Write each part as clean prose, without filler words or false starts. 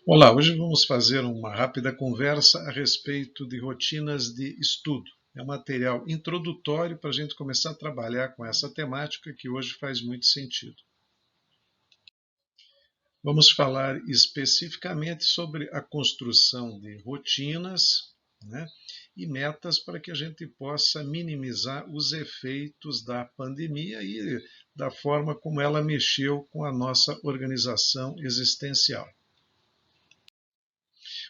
Olá, hoje vamos fazer uma rápida conversa a respeito de rotinas de estudo. É um material introdutório para a gente começar a trabalhar com essa temática que hoje faz muito sentido. Vamos falar especificamente sobre a construção de rotinas, né, e metas para que a gente possa minimizar os efeitos da pandemia e da forma como ela mexeu com a nossa organização existencial.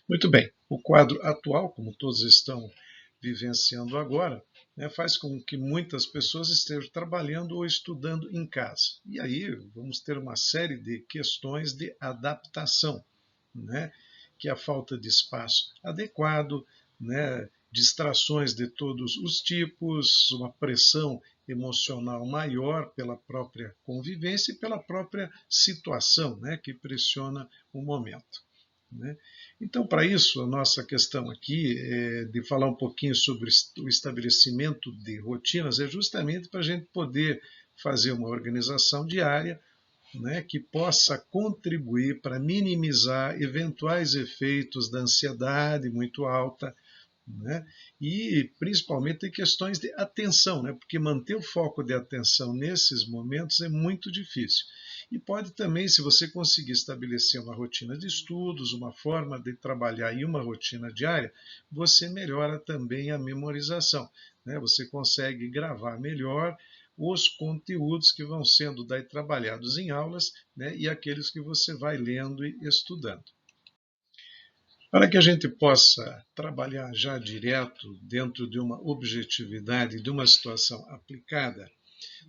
Muito bem, o quadro atual, como todos estão vivenciando agora, né, faz com que muitas pessoas estejam trabalhando ou estudando em casa. E aí vamos ter uma série de questões de adaptação, né, que é a falta de espaço adequado, né, distrações de todos os tipos, uma pressão emocional maior pela própria convivência e pela própria situação, né, que pressiona o momento. Né? Então, para isso, a nossa questão aqui é de falar um pouquinho sobre o estabelecimento de rotinas, é justamente para a gente poder fazer uma organização diária, né, que possa contribuir para minimizar eventuais efeitos da ansiedade muito alta, né, e principalmente em questões de atenção, né, porque manter o foco de atenção nesses momentos é muito difícil. E pode também, se você conseguir estabelecer uma rotina de estudos, uma forma de trabalhar e uma rotina diária, você melhora também a memorização, né? Você consegue gravar melhor os conteúdos que vão sendo daí trabalhados em aulas, né, e aqueles que você vai lendo e estudando. Para que a gente possa trabalhar já direto dentro de uma objetividade, de uma situação aplicada,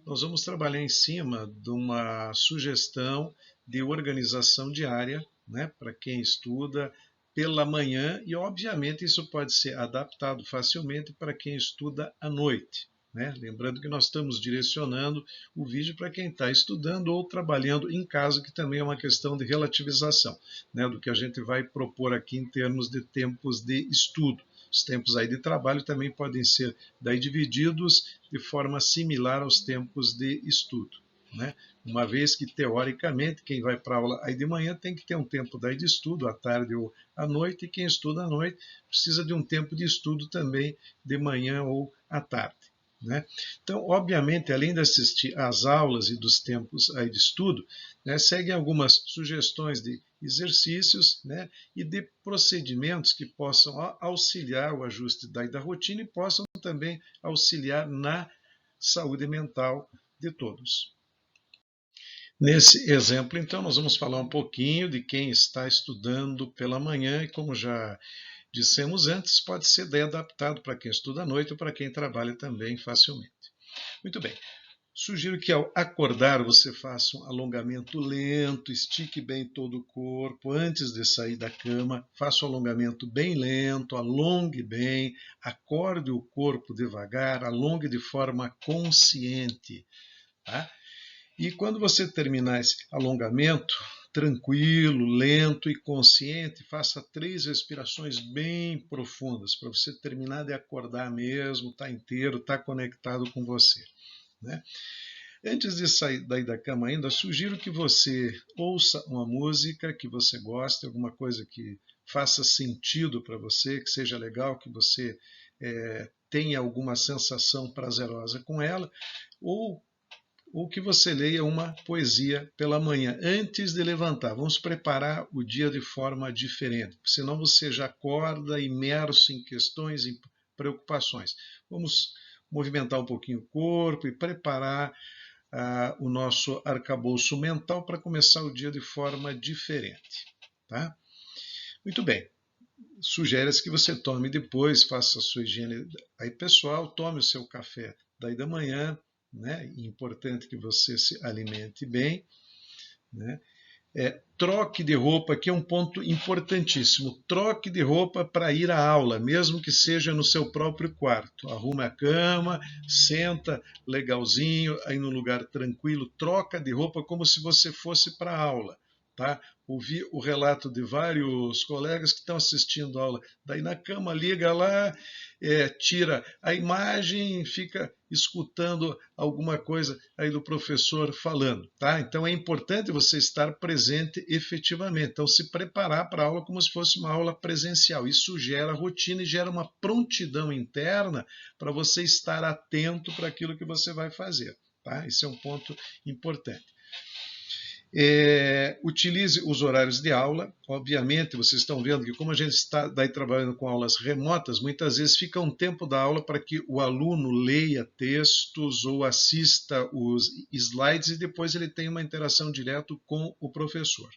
nós vamos trabalhar em cima de uma sugestão de organização diária, né, para quem estuda pela manhã, e obviamente isso pode ser adaptado facilmente para quem estuda à noite. Né? Lembrando que nós estamos direcionando o vídeo para quem está estudando ou trabalhando em casa, que também é uma questão de relativização, né, do que a gente vai propor aqui em termos de tempos de estudo. Os tempos aí de trabalho também podem ser daí divididos de forma similar aos tempos de estudo. Né? Uma vez que, teoricamente, quem vai para a aula aí de manhã tem que ter um tempo daí de estudo, à tarde ou à noite, e quem estuda à noite precisa de um tempo de estudo também de manhã ou à tarde. Né? Então, obviamente, além de assistir às aulas e dos tempos aí de estudo, né, seguem algumas sugestões de exercícios, né, e de procedimentos que possam auxiliar o ajuste da rotina e possam também auxiliar na saúde mental de todos. Nesse exemplo, então, nós vamos falar um pouquinho de quem está estudando pela manhã e, como já dissemos antes, pode ser bem adaptado para quem estuda à noite ou para quem trabalha também facilmente. Muito bem. Sugiro que ao acordar você faça um alongamento lento, estique bem todo o corpo antes de sair da cama, faça um alongamento bem lento, alongue bem, acorde o corpo devagar, alongue de forma consciente. Tá? E quando você terminar esse alongamento, tranquilo, lento e consciente, faça 3 respirações bem profundas para você terminar de acordar mesmo, estar inteiro, estar conectado com você. Né? Antes de sair daí da cama ainda, sugiro que você ouça uma música que você goste, alguma coisa que faça sentido para você, que seja legal, que você tenha alguma sensação prazerosa com ela, ou que você leia uma poesia pela manhã, antes de levantar. Vamos preparar o dia de forma diferente, senão você já acorda imerso em questões, em preocupações. Vamos movimentar um pouquinho o corpo e preparar o nosso arcabouço mental para começar o dia de forma diferente. Tá? Muito bem. Sugere-se que você tome depois, faça a sua higiene aí pessoal, tome o seu café daí da manhã, né? É importante que você se alimente bem, né? Troque de roupa, que é um ponto importantíssimo. Troque de roupa para ir à aula, mesmo que seja no seu próprio quarto. Arrume a cama, senta legalzinho, aí num lugar tranquilo, troca de roupa como se você fosse para a aula. tá? Ouvi o relato de vários colegas que estão assistindo a aula, daí na cama liga lá, tira a imagem, fica escutando alguma coisa aí do professor falando, tá? Então é importante você estar presente efetivamente, então se preparar para a aula como se fosse uma aula presencial. Isso gera rotina e gera uma prontidão interna para você estar atento para aquilo que você vai fazer, tá? Esse é um ponto importante. Utilize os horários de aula. Obviamente, vocês estão vendo que como a gente está daí trabalhando com aulas remotas, muitas vezes fica um tempo da aula para que o aluno leia textos ou assista os slides e depois ele tenha uma interação direta com o professor,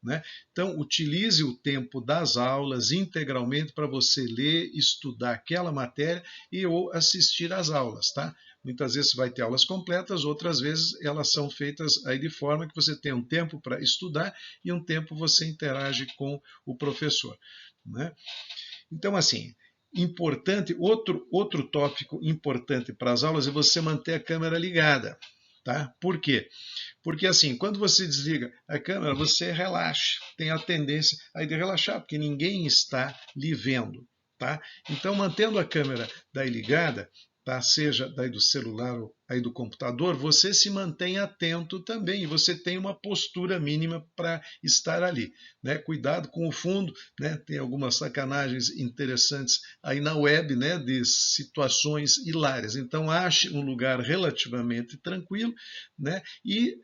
né? Então, utilize o tempo das aulas integralmente para você ler, estudar aquela matéria e ou assistir às aulas, tá? Muitas vezes vai ter aulas completas, outras vezes elas são feitas aí de forma que você tem um tempo para estudar e um tempo você interage com o professor, né? Então, assim, importante, outro tópico importante para as aulas é você manter a câmera ligada, tá? Por quê? Porque assim, quando você desliga a câmera, você relaxa, tem a tendência aí de relaxar, porque ninguém está lhe vendo, tá? Então, mantendo a câmera daí ligada, tá? Seja daí do celular ou aí do computador, você se mantém atento também e você tem uma postura mínima para estar ali, né? Cuidado com o fundo, né? Tem algumas sacanagens interessantes aí na web, né? De situações hilárias. Então, ache um lugar relativamente tranquilo, né? E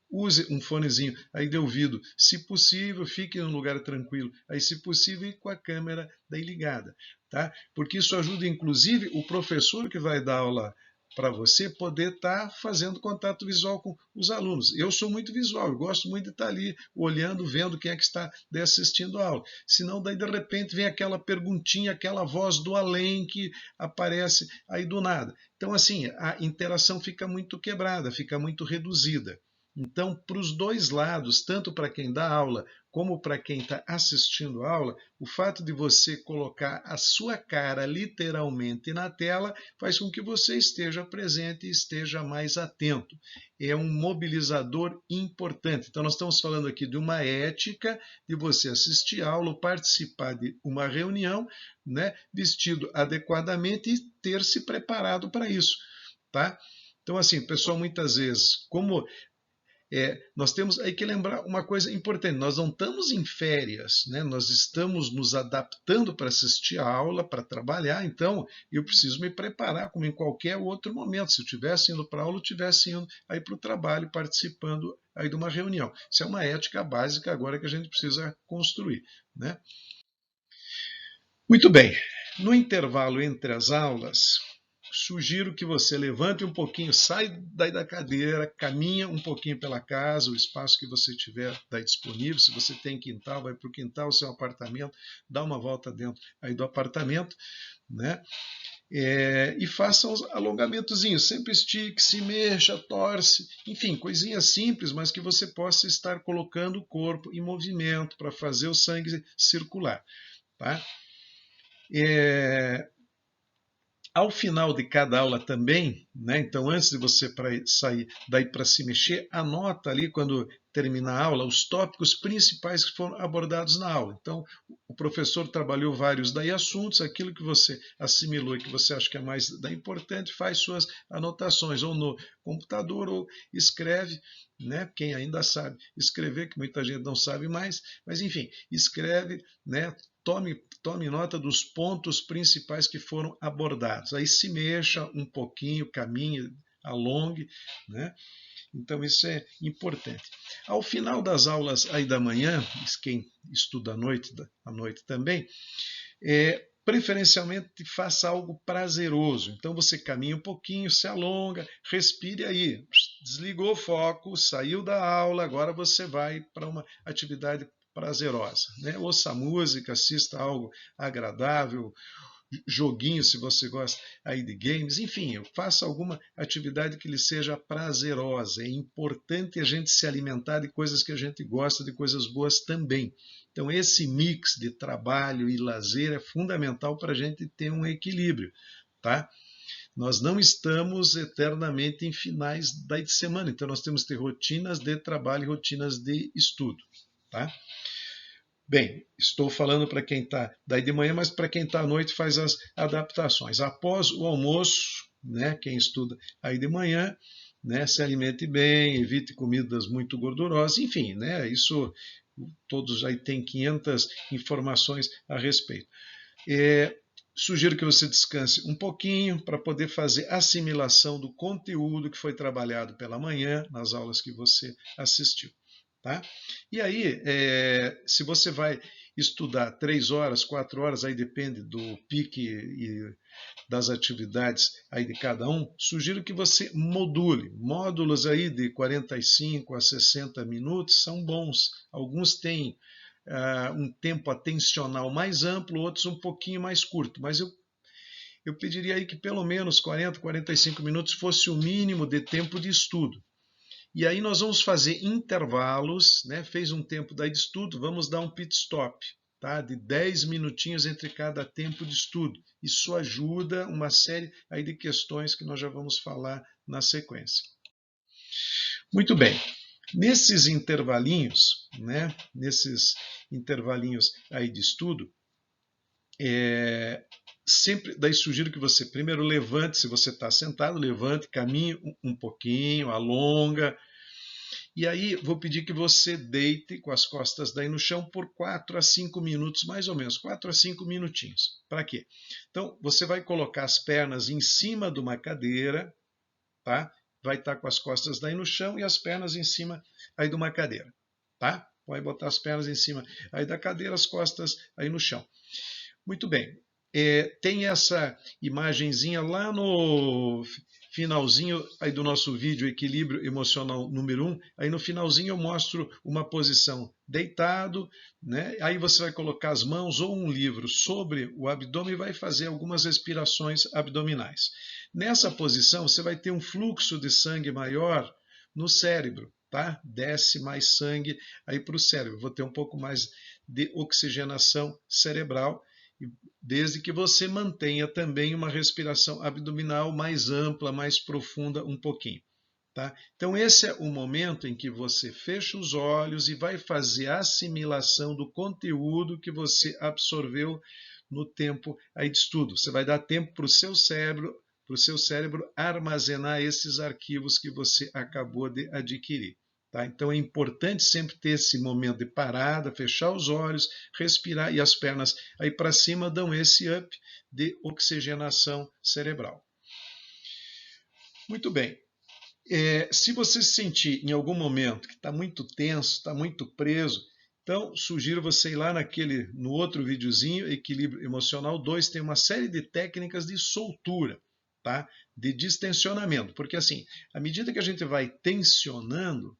use um fonezinho aí de ouvido, se possível, fique em um lugar tranquilo, aí se possível, e com a câmera daí ligada, tá? Porque isso ajuda, inclusive, o professor que vai dar aula para você poder estar fazendo contato visual com os alunos. Eu sou muito visual, eu gosto muito de estar ali olhando, vendo quem é que está assistindo a aula. Senão, daí de repente vem aquela perguntinha, aquela voz do além que aparece aí do nada. Então, assim, a interação fica muito quebrada, fica muito reduzida. Então, para os dois lados, tanto para quem dá aula como para quem está assistindo a aula, o fato de você colocar a sua cara literalmente na tela faz com que você esteja presente e esteja mais atento. É um mobilizador importante. Então, nós estamos falando aqui de uma ética de você assistir a aula, participar de uma reunião, né, vestido adequadamente e ter se preparado para isso, tá? Então, assim, pessoal, muitas vezes, como nós temos aí que lembrar uma coisa importante: nós não estamos em férias, né? Nós estamos nos adaptando para assistir a aula, para trabalhar, então eu preciso me preparar como em qualquer outro momento. Se eu estivesse indo para a aula, eu estivesse indo aí para o trabalho, participando aí de uma reunião. Isso é uma ética básica agora que a gente precisa construir, né? Muito bem. No intervalo entre as aulas, sugiro que você levante um pouquinho, sai daí da cadeira, caminha um pouquinho pela casa, o espaço que você tiver daí disponível. Se você tem quintal, vai para o quintal, seu apartamento, dá uma volta dentro aí do apartamento, né? E faça uns alongamentozinhos, sempre estique, se mexa, torce, enfim, coisinhas simples, mas que você possa estar colocando o corpo em movimento para fazer o sangue circular, tá? É, Ao final de cada aula também, né? Então antes de você sair daí para se mexer, anota ali quando terminar a aula os tópicos principais que foram abordados na aula. Então o professor trabalhou vários daí assuntos, aquilo que você assimilou e que você acha que é mais da importante, faz suas anotações ou no computador ou escreve, né? Quem ainda sabe escrever, que muita gente não sabe mais, mas enfim, escreve, né? Tome nota dos pontos principais que foram abordados. Aí se mexa um pouquinho, caminhe, alongue, né? Então isso é importante. Ao final das aulas aí da manhã, quem estuda à noite também, preferencialmente faça algo prazeroso. Então você caminha um pouquinho, se alonga, respire aí. Desligou o foco, saiu da aula, agora você vai para uma atividade prazerosa, né? Ouça música, assista algo agradável, joguinho se você gosta aí de games, enfim, faça alguma atividade que lhe seja prazerosa. É importante a gente se alimentar de coisas que a gente gosta, de coisas boas também. Então esse mix de trabalho e lazer é fundamental para a gente ter um equilíbrio, tá? Nós não estamos eternamente em finais da semana, então nós temos que ter rotinas de trabalho e rotinas de estudo. tá? Bem, estou falando para quem está daí de manhã, mas para quem está à noite faz as adaptações. Após o almoço, né, quem estuda aí de manhã, né, se alimente bem, evite comidas muito gordurosas, enfim, né, isso todos aí têm 500 informações a respeito. Sugiro que você descanse um pouquinho para poder fazer assimilação do conteúdo que foi trabalhado pela manhã nas aulas que você assistiu. Tá? E aí, se você vai estudar 3 horas, 4 horas, aí depende do pique e das atividades aí de cada um, sugiro que você module. Módulos aí de 45 a 60 minutos são bons. Alguns têm um tempo atencional mais amplo, outros um pouquinho mais curto, mas eu pediria aí que pelo menos 40, 45 minutos fosse o mínimo de tempo de estudo. E aí nós vamos fazer intervalos, né? Fez um tempo daí de estudo, vamos dar um pit stop, tá? De 10 minutinhos entre cada tempo de estudo. Isso ajuda uma série aí de questões que nós já vamos falar na sequência. Muito bem. Nesses intervalinhos, né? Nesses intervalinhos aí de estudo, sempre daí sugiro que você primeiro levante, se você está sentado, levante, caminhe um pouquinho, alonga. E aí vou pedir que você deite com as costas daí no chão por 4 a 5 minutos, mais ou menos, 4 a 5 minutinhos. Para quê? Então, você vai colocar as pernas em cima de uma cadeira, tá? Vai estar com as costas daí no chão e as pernas em cima aí de uma cadeira, tá? Vai botar as pernas em cima aí da cadeira, as costas aí no chão. Muito bem. Tem essa imagenzinha lá no finalzinho aí do nosso vídeo Equilíbrio Emocional número 1. Aí no finalzinho eu mostro uma posição deitado, né? Aí você vai colocar as mãos ou um livro sobre o abdômen e vai fazer algumas respirações abdominais. Nessa posição você vai ter um fluxo de sangue maior no cérebro, tá? Desce mais sangue aí para o cérebro. Vou ter um pouco mais de oxigenação cerebral, desde que você mantenha também uma respiração abdominal mais ampla, mais profunda um pouquinho. Tá? Então esse é o momento em que você fecha os olhos e vai fazer a assimilação do conteúdo que você absorveu no tempo aí de estudo. Você vai dar tempo para o seu cérebro armazenar esses arquivos que você acabou de adquirir. Tá? Então é importante sempre ter esse momento de parada, fechar os olhos, respirar e as pernas aí para cima dão esse up de oxigenação cerebral. Muito bem. Se você se sentir em algum momento que está muito tenso, está muito preso, então sugiro você ir lá no outro videozinho, Equilíbrio Emocional 2, tem uma série de técnicas de soltura, tá? De distensionamento, porque assim, à medida que a gente vai tensionando,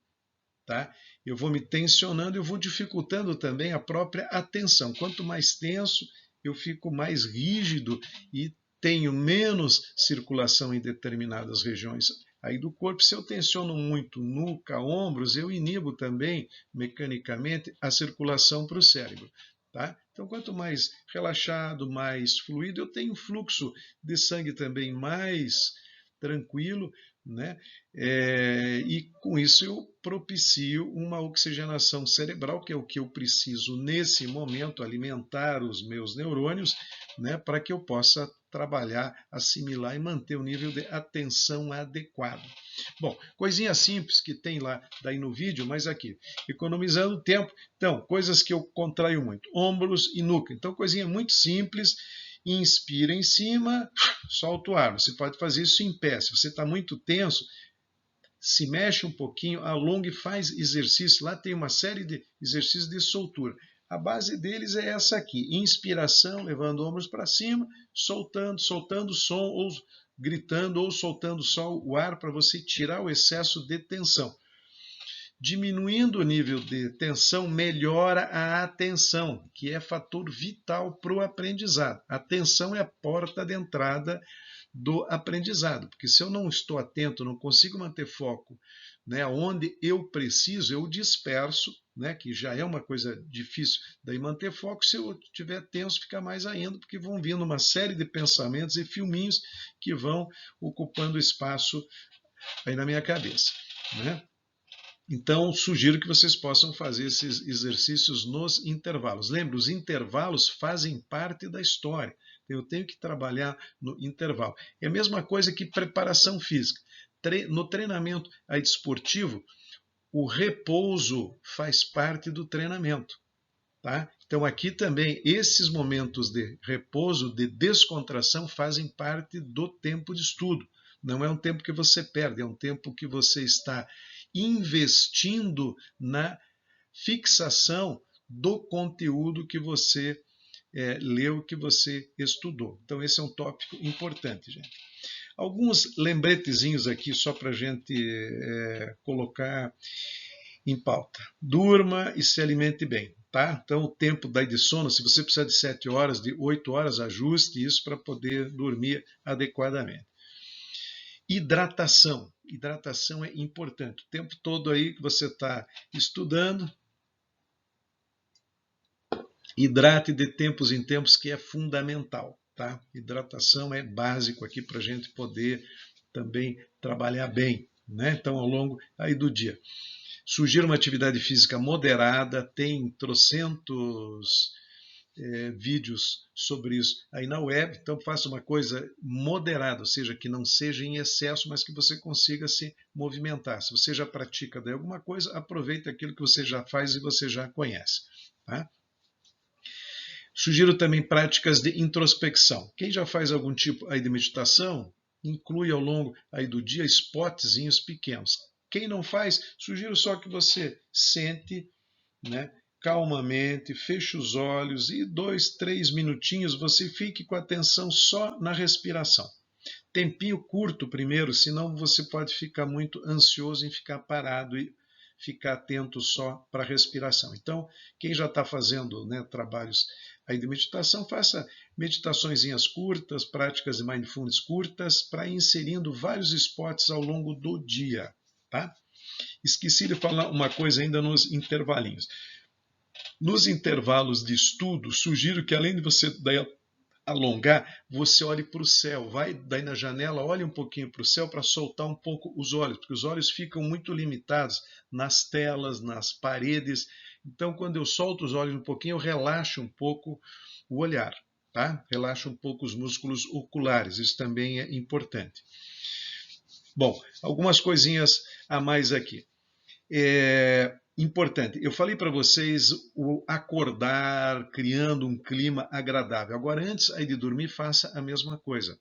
tá? Eu vou me tensionando, eu vou dificultando também a própria atenção. Quanto mais tenso, eu fico mais rígido e tenho menos circulação em determinadas regiões aí do corpo. Se eu tensiono muito nuca, ombros, eu inibo também mecanicamente a circulação para o cérebro. Tá? Então, quanto mais relaxado, mais fluido, eu tenho fluxo de sangue também mais tranquilo, né? E com isso eu propicio uma oxigenação cerebral, que é o que eu preciso nesse momento, alimentar os meus neurônios, né? Para que eu possa trabalhar, assimilar e manter o nível de atenção adequado. Bom, coisinha simples que tem lá daí no vídeo, mas aqui, economizando tempo. Então, coisas que eu contraio muito, ombros e nuca. Então, coisinha muito simples. Inspira em cima, solta o ar. Você pode fazer isso em pé. Se você está muito tenso, se mexe um pouquinho, alonga e faz exercício. Lá tem uma série de exercícios de soltura. A base deles é essa aqui. Inspiração, levando ombros para cima, soltando o som, ou gritando, ou soltando só o ar para você tirar o excesso de tensão. Diminuindo o nível de tensão, melhora a atenção, que é fator vital para o aprendizado. A atenção é a porta de entrada do aprendizado, porque se eu não estou atento, não consigo manter foco, né, onde eu preciso, eu disperso, né, que já é uma coisa difícil daí manter foco. Se eu estiver tenso, fica mais ainda, porque vão vindo uma série de pensamentos e filminhos que vão ocupando espaço aí na minha cabeça, né? Então, sugiro que vocês possam fazer esses exercícios nos intervalos. Lembre, os intervalos fazem parte da história. Eu tenho que trabalhar no intervalo. É a mesma coisa que preparação física. No treinamento esportivo, o repouso faz parte do treinamento. Tá? Então, aqui também, esses momentos de repouso, de descontração, fazem parte do tempo de estudo. Não é um tempo que você perde, é um tempo que você está investindo na fixação do conteúdo que você leu, que você estudou. Então, esse é um tópico importante, gente. Alguns lembretezinhos aqui, só para a gente colocar em pauta. Durma e se alimente bem, tá? Então, o tempo de sono, se você precisar de 7 horas, de 8 horas, ajuste isso para poder dormir adequadamente. Hidratação. Hidratação é importante. O tempo todo aí que você está estudando, hidrate de tempos em tempos, que é fundamental, tá? Hidratação é básico aqui para a gente poder também trabalhar bem, né? Então, ao longo aí do dia. Sugiro uma atividade física moderada, tem trocentos vídeos sobre isso aí na web, então faça uma coisa moderada, ou seja, que não seja em excesso, mas que você consiga se movimentar. Se você já pratica de alguma coisa, aproveite aquilo que você já faz e você já conhece. Tá? Sugiro também práticas de introspecção. Quem já faz algum tipo aí de meditação, inclui ao longo aí do dia spotzinhos pequenos. Quem não faz, sugiro só que você sente, né, calmamente, feche os olhos e 2, 3 minutinhos você fique com a atenção só na respiração. Tempinho curto primeiro, senão você pode ficar muito ansioso em ficar parado e ficar atento só para a respiração. Então, quem já está fazendo, né, trabalhos aí de meditação, faça meditaçõezinhas curtas, práticas de mindfulness curtas, para ir inserindo vários spots ao longo do dia. Tá? Esqueci de falar uma coisa ainda nos intervalinhos. Nos intervalos de estudo, sugiro que além de você alongar, você olhe para o céu, vai daí na janela, olhe um pouquinho para o céu para soltar um pouco os olhos, porque os olhos ficam muito limitados nas telas, nas paredes. Então, quando eu solto os olhos um pouquinho, eu relaxo um pouco o olhar, tá? Relaxo um pouco os músculos oculares, isso também é importante. Bom, algumas coisinhas a mais aqui. Importante, eu falei para vocês o acordar, criando um clima agradável. Agora, antes aí de dormir, faça a mesma coisa.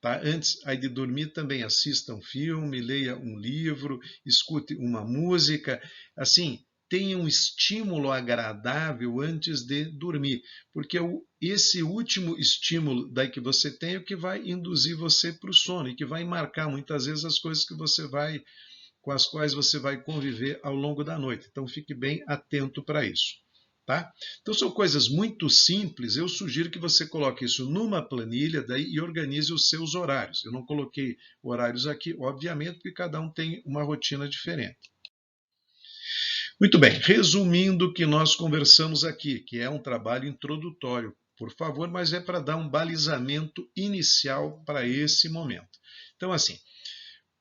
Tá? Antes aí de dormir, também assista um filme, leia um livro, escute uma música. Assim, tenha um estímulo agradável antes de dormir, porque esse último estímulo daí que você tem é o que vai induzir você para o sono e que vai marcar muitas vezes as coisas que você vai com as quais você vai conviver ao longo da noite. Então fique bem atento para isso. Tá? Então são coisas muito simples, eu sugiro que você coloque isso numa planilha daí, e organize os seus horários. Eu não coloquei horários aqui, obviamente, porque cada um tem uma rotina diferente. Muito bem, resumindo o que nós conversamos aqui, que é um trabalho introdutório, por favor, mas é para dar um balizamento inicial para esse momento. Então, assim,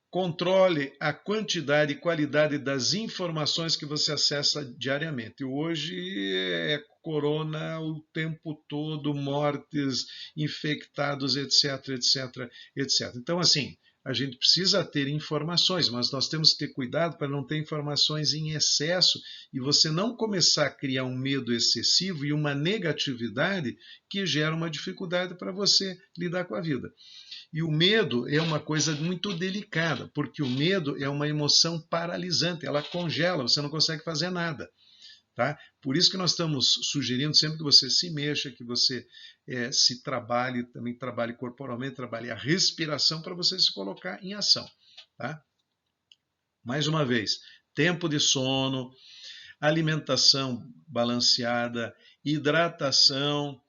controle a quantidade e qualidade das informações que você acessa diariamente. Hoje é corona o tempo todo, mortes, infectados, etc, etc, etc. Então, assim, a gente precisa ter informações, mas nós temos que ter cuidado para não ter informações em excesso e você não começar a criar um medo excessivo e uma negatividade que gera uma dificuldade para você lidar com a vida. E o medo é uma coisa muito delicada, porque o medo é uma emoção paralisante, ela congela, você não consegue fazer nada. Tá? Por isso que nós estamos sugerindo sempre que você se mexa, que você se trabalhe, também trabalhe corporalmente, trabalhe a respiração para você se colocar em ação. Tá? Mais uma vez, tempo de sono, alimentação balanceada, hidratação,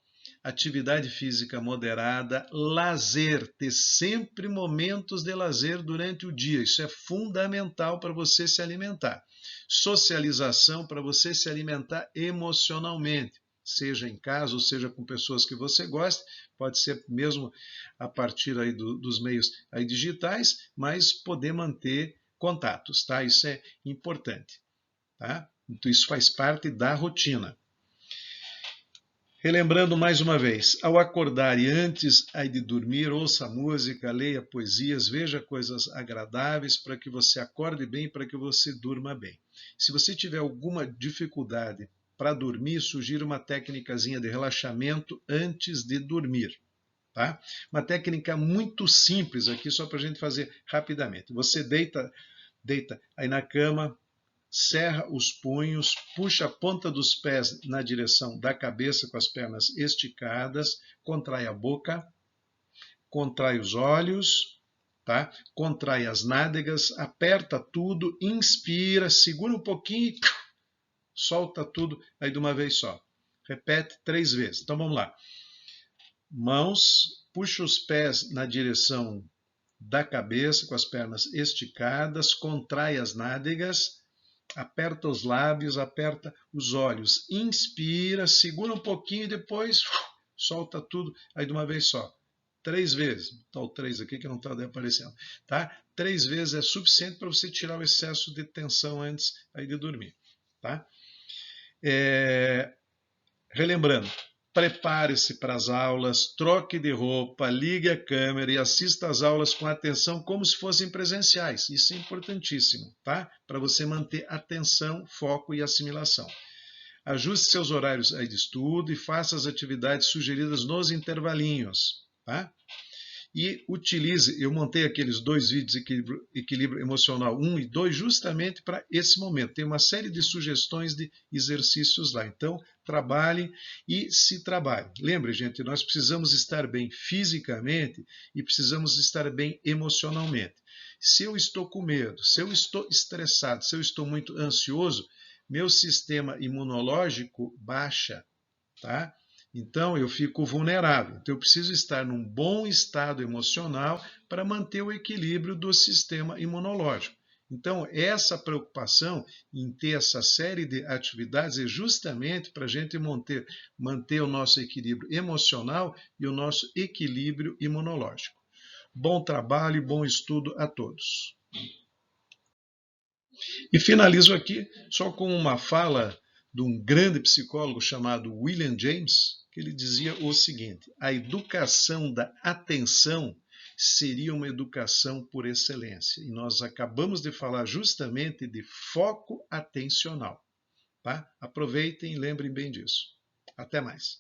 atividade física moderada, lazer, ter sempre momentos de lazer durante o dia. Isso é fundamental para você se alimentar. Socialização para você se alimentar emocionalmente, seja em casa ou seja com pessoas que você gosta, pode ser mesmo a partir aí dos meios aí digitais, mas poder manter contatos, tá? Isso é importante, tá? Então isso faz parte da rotina. Relembrando mais uma vez, ao acordar e antes de dormir, ouça música, leia poesias, veja coisas agradáveis para que você acorde bem, para que você durma bem. Se você tiver alguma dificuldade para dormir, sugiro uma técnicazinha de relaxamento antes de dormir. Tá? Uma técnica muito simples aqui, só para a gente fazer rapidamente. Você deita aí na cama, cerra os punhos, puxa a ponta dos pés na direção da cabeça com as pernas esticadas, contrai a boca, contrai os olhos, tá? Contrai as nádegas, aperta tudo, inspira, segura um pouquinho e solta tudo aí de uma vez só. Repete 3 vezes. Então vamos lá. Mãos, puxa os pés na direção da cabeça com as pernas esticadas, contrai as nádegas, aperta os lábios, aperta os olhos, inspira, segura um pouquinho e depois solta tudo aí de uma vez só. 3 vezes, tá o 3 aqui que não está aparecendo, tá? 3 vezes é suficiente para você tirar o excesso de tensão antes aí de dormir, tá? Relembrando, prepare-se para as aulas, troque de roupa, ligue a câmera e assista às aulas com atenção como se fossem presenciais. Isso é importantíssimo, tá? Para você manter atenção, foco e assimilação. Ajuste seus horários aí de estudo e faça as atividades sugeridas nos intervalinhos, tá? E utilize, eu montei aqueles 2 vídeos, equilíbrio emocional 1 e 2, justamente para esse momento. Tem uma série de sugestões de exercícios lá. Então, trabalhe e se trabalhe. Lembre, gente, nós precisamos estar bem fisicamente e precisamos estar bem emocionalmente. Se eu estou com medo, se eu estou estressado, se eu estou muito ansioso, meu sistema imunológico baixa, tá? Então, eu fico vulnerável. Então, eu preciso estar num bom estado emocional para manter o equilíbrio do sistema imunológico. Então, essa preocupação em ter essa série de atividades é justamente para a gente manter o nosso equilíbrio emocional e o nosso equilíbrio imunológico. Bom trabalho e bom estudo a todos. E finalizo aqui só com uma fala de um grande psicólogo chamado William James, que ele dizia o seguinte: a educação da atenção seria uma educação por excelência. E nós acabamos de falar justamente de foco atencional. Tá? Aproveitem e lembrem bem disso. Até mais.